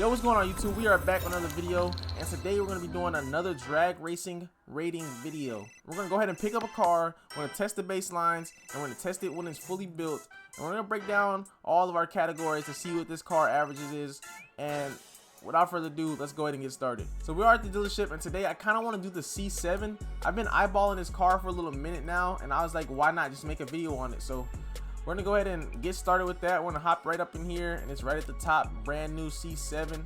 Yo, what's going on YouTube? We are back with another video, and today we're going to be doing another drag racing rating video. We're going to go ahead and pick up a car, we're going to test the baselines, and we're going to test it when it's fully built, and we're going to break down all of our categories to see what this car averages is. And without further ado, let's go ahead and get started. So we are at the dealership, and today I kind of want to do the C7. I've been eyeballing this car for a little minute now, and I was like, why not just make a video on it? So we're gonna go ahead and get started with that. We're gonna hop right up in here, and it's right at the top, brand new C7.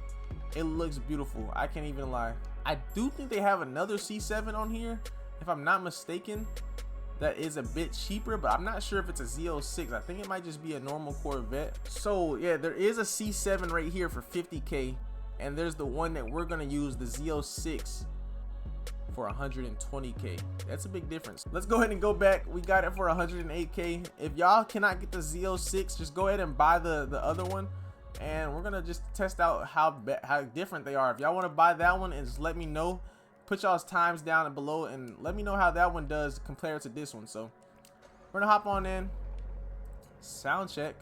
It looks beautiful, I can't even lie. I do think they have another C7 on here, if I'm not mistaken, that is a bit cheaper, but I'm not sure if it's a Z06. I think it might just be a normal Corvette. So yeah, there is a C7 right here for 50K, and there's the one that we're gonna use, the Z06, for 120K. That's a big difference. Let's go ahead and go back. We got it for 108K. If y'all cannot get the Z06, just go ahead and buy the other one, and we're gonna just test out how different they are. If y'all want to buy that one, and just let me know, put y'all's times down below and let me know how that one does compared to this one. So we're gonna hop on in, sound check.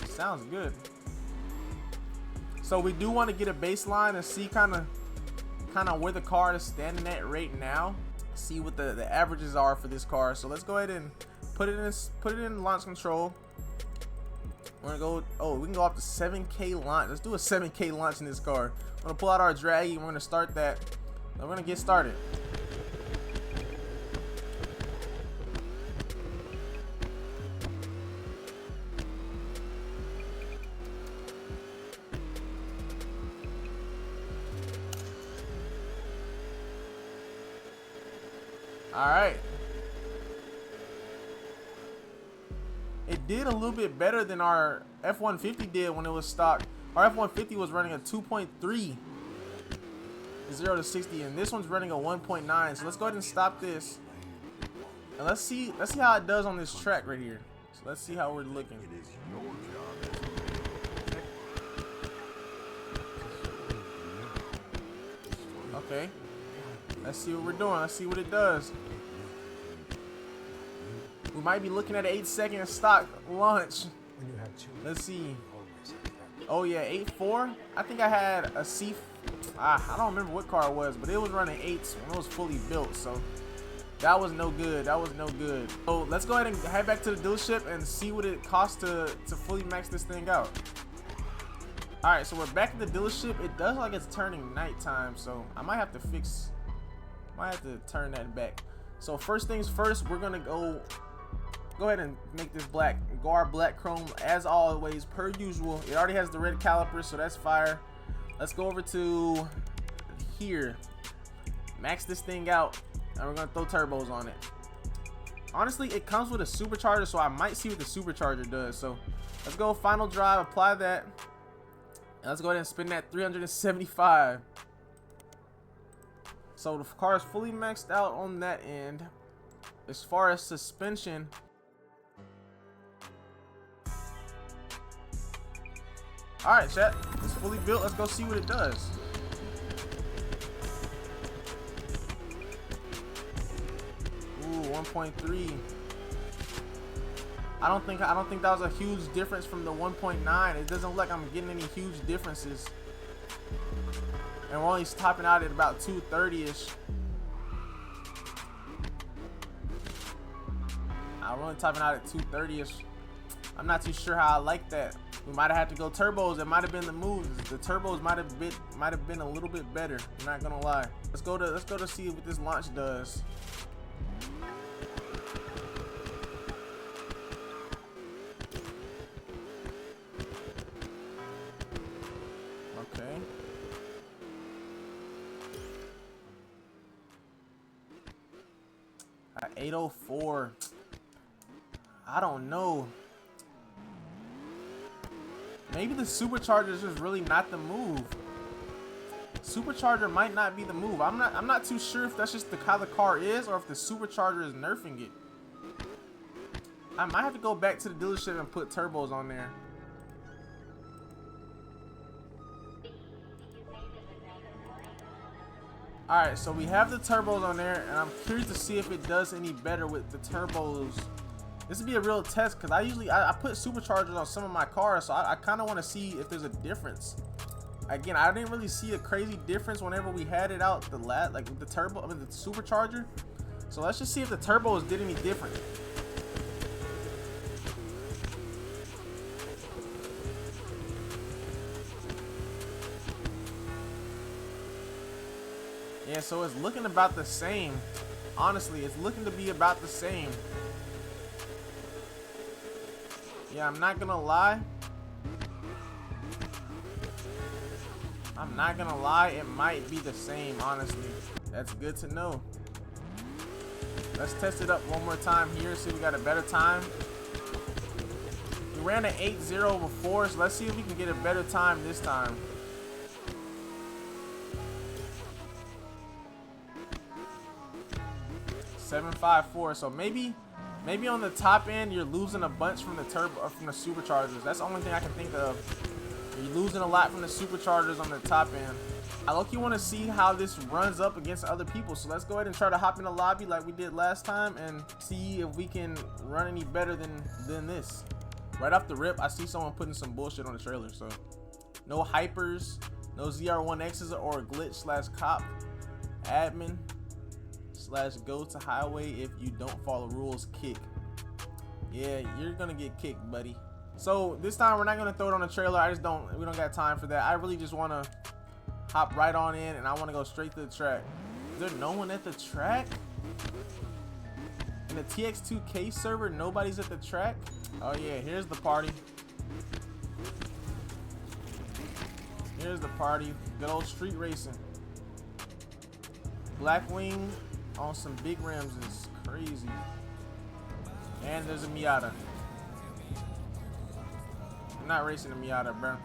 Sounds good. So we do want to get a baseline and see kind of where the car is standing at right now. See what the averages are for this car. So let's go ahead and put it in launch control. We're gonna go. Oh, we can go up to 7K launch. Let's do a 7K launch in this car. We're gonna pull out our draggy. We're gonna start that. And we're gonna get started. Alright, it did a little bit better than our F-150 did when it was stock. Our F-150 was running a 2.3 0 to 60, and this one's running a 1.9. So let's go ahead and stop this, and let's see how it does on this track right here. So let's see how we're looking. Okay, let's see what we're doing. Let's see what it does. We might be looking at an 8-second stock launch. Let's see. Oh yeah, 8.4. I think I had a C. I don't remember what car it was, but it was running 8s when it was fully built. So that was no good. That was no good. So let's go ahead and head back to the dealership and see what it costs to fully max this thing out. All right, so we're back at the dealership. It does like it's turning nighttime, so I might have to turn that back. So first things first, we're gonna go ahead and make this black. Go our black chrome as always, per usual. It already has the red calipers, so that's fire. Let's go over to here, max this thing out, and we're gonna throw turbos on it. Honestly, it comes with a supercharger, so I might see what the supercharger does. So let's go final drive, apply that, and let's go ahead and spin that 375. So the car is fully maxed out on that end. As far as suspension, all right, chat, it's fully built. Let's go see what it does. Ooh, 1.3. I don't think that was a huge difference from the 1.9. It doesn't look like I'm getting any huge differences. And we're only topping out at about 230-ish. We're only topping out at 230-ish. I'm not too sure how I like that. We might have had to go turbos. It might have been the moves. The turbos might have been a little bit better. I'm not gonna lie. Let's go to see what this launch does. Okay. At 804. I don't know. Maybe the supercharger is just really not the move. Supercharger might not be the move. I'm not too sure if that's just how the car is, or if the supercharger is nerfing it. I might have to go back to the dealership and put turbos on there. Alright, so we have the turbos on there, and I'm curious to see if it does any better with the turbos This would be a real test because I put superchargers on some of my cars, so I kind of want to see if there's a difference. Again, I didn't really see a crazy difference whenever we had it out the the turbo, the supercharger. So let's just see if the turbos did any different. Yeah, so it's looking about the same. Honestly, it's looking to be about the same. Yeah, I'm not gonna lie. It might be the same, honestly. That's good to know. Let's test it up one more time here, see if we got a better time. We ran an 8.0 before, so let's see if we can get a better time this time. .754, so maybe on the top end you're losing a bunch from the turbo or from the superchargers. That's the only thing I can think of. You're losing a lot from the superchargers on the top end. I low-key want to see how this runs up against other people, so let's go ahead and try to hop in the lobby like we did last time and see if we can run any better than this. Right off the rip, I see someone putting some bullshit on the trailer, so no hypers, no ZR1Xs or glitch/cop admin / go to highway if you don't follow rules, kick. Yeah, you're gonna get kicked, buddy. So this time we're not gonna throw it on the trailer. We don't got time for that. I really just wanna hop right on in and I wanna go straight to the track. Is there no one at the track? In the TX2K server, nobody's at the track? Oh yeah, here's the party. Here's the party. Good old street racing. Blackwing on some big rims is crazy. And there's a Miata. I'm not racing a Miata, bro.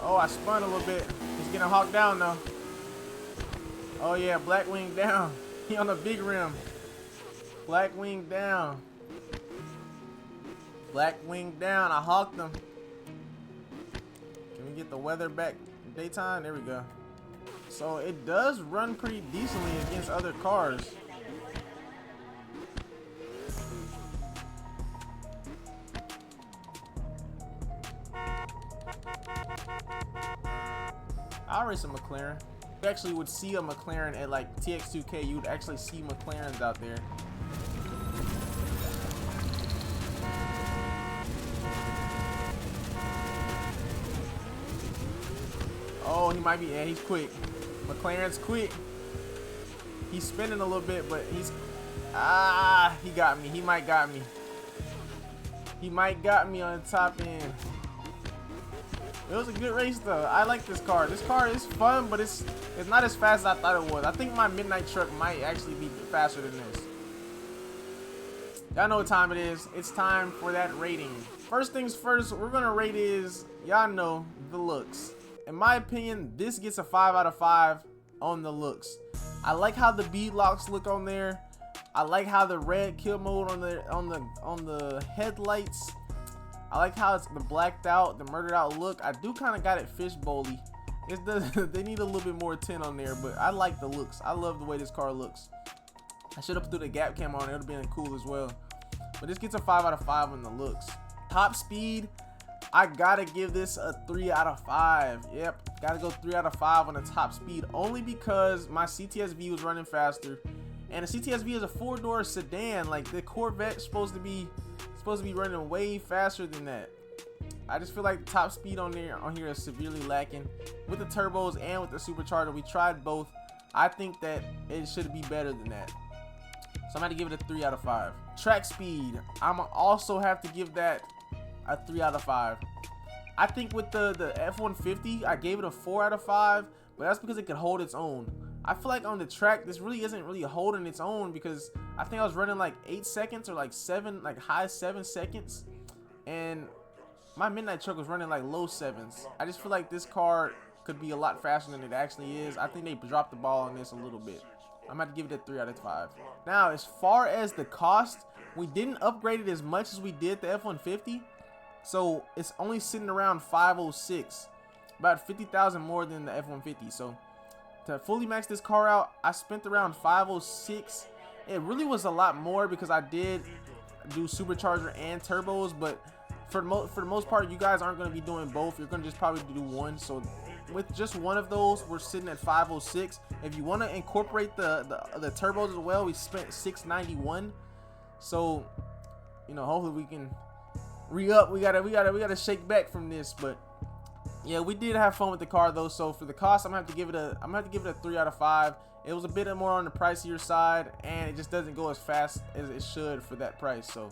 Oh, I spun a little bit. He's getting hawked down though. Oh yeah, Blackwing down. He on a big rim. Blackwing down. Blackwing down. I hawked him. Can we get the weather back daytime? There we go. So it does run pretty decently against other cars. I'll race a McLaren. You actually would see a McLaren at like TX2K. You would actually see McLarens out there. Oh, he might be, yeah, he's quick. McLaren's quick. He's spinning a little bit, but he got me. He might got me. He might got me on the top end. It was a good race though. I like this car. This car is fun, but it's not as fast as I thought it was. I think my midnight truck might actually be faster than this. Y'all know what time it is. It's time for that rating. First things first, we're gonna rate is, y'all know, the looks. In my opinion, this gets a 5 out of 5 on the looks. I like how the bead locks look on there. I like how the red kill mode on the headlights. I like how it's the blacked out, the murdered out look. I do kind of got it fishbowly. They need a little bit more tint on there, but I like the looks. I love the way this car looks. I should have put the gap cam on. It would have been cool as well. But this gets a 5 out of 5 on the looks. Top speed, I gotta give this a 3 out of 5. Yep, gotta go 3 out of 5 on the top speed, only because my CTSV was running faster, and the CTSV is a 4-door sedan. Like the Corvette's supposed to be running way faster than that. I just feel like the top speed on here is severely lacking with the turbos and with the supercharger. We tried both. I think that it should be better than that. So I'm gonna give it a 3 out of 5. Track speed, I'm gonna also have to give that a 3 out of 5. I think with the F-150, I gave it a 4 out of 5, but that's because it could hold its own. I feel like on the track, this really isn't really holding its own, because I think I was running like 8 seconds or like 7, like high 7 seconds, and my midnight truck was running like low 7s. I just feel like this car could be a lot faster than it actually is. I think they dropped the ball on this a little bit. I'm going to give it a 3 out of 5. Now, as far as the cost, we didn't upgrade it as much as we did the F-150. So it's only sitting around 506, about 50,000 more than the F-150. So To fully max this car out, I spent around 506. It really was a lot more because I did do supercharger and turbos, but for the most part, you guys aren't going to be doing both. You're going to just probably do one. So with just one of those, we're sitting at 506. If you want to incorporate the turbos as well, we spent 691. So, you know, hopefully we can re-up. We gotta shake back from this, but yeah, we did have fun with the car though. So for the cost, I'm gonna have to give it a 3 out of 5. It was a bit more on the pricier side, and it just doesn't go as fast as it should for that price. So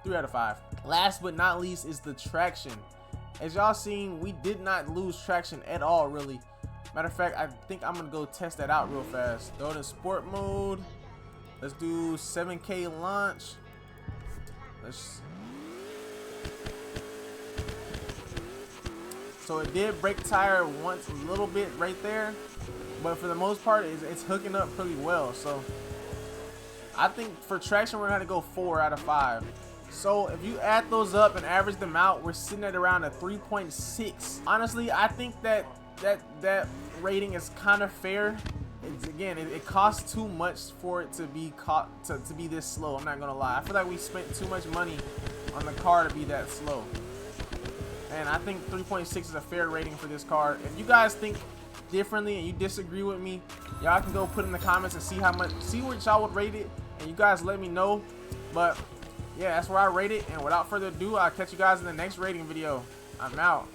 3 out of 5. Last but not least is the traction. As y'all seen, we did not lose traction at all, really. Matter of fact, I think I'm gonna go test that out real fast. Go to sport mode. Let's do 7K launch. So it did break tire once a little bit right there, but for the most part, it's hooking up pretty well. So I think for traction, we're gonna have to go 4 out of 5. So if you add those up and average them out, we're sitting at around a 3.6. Honestly, I think that rating is kind of fair. Again, it costs too much for it to be to be this slow. I'm not gonna lie. I feel like we spent too much money on the car to be that slow. And I think 3.6 is a fair rating for this car. If you guys think differently and you disagree with me, y'all can go put in the comments and see what y'all would rate it, and you guys let me know. But yeah, that's where I rate it. And without further ado, I'll catch you guys in the next rating video. I'm out.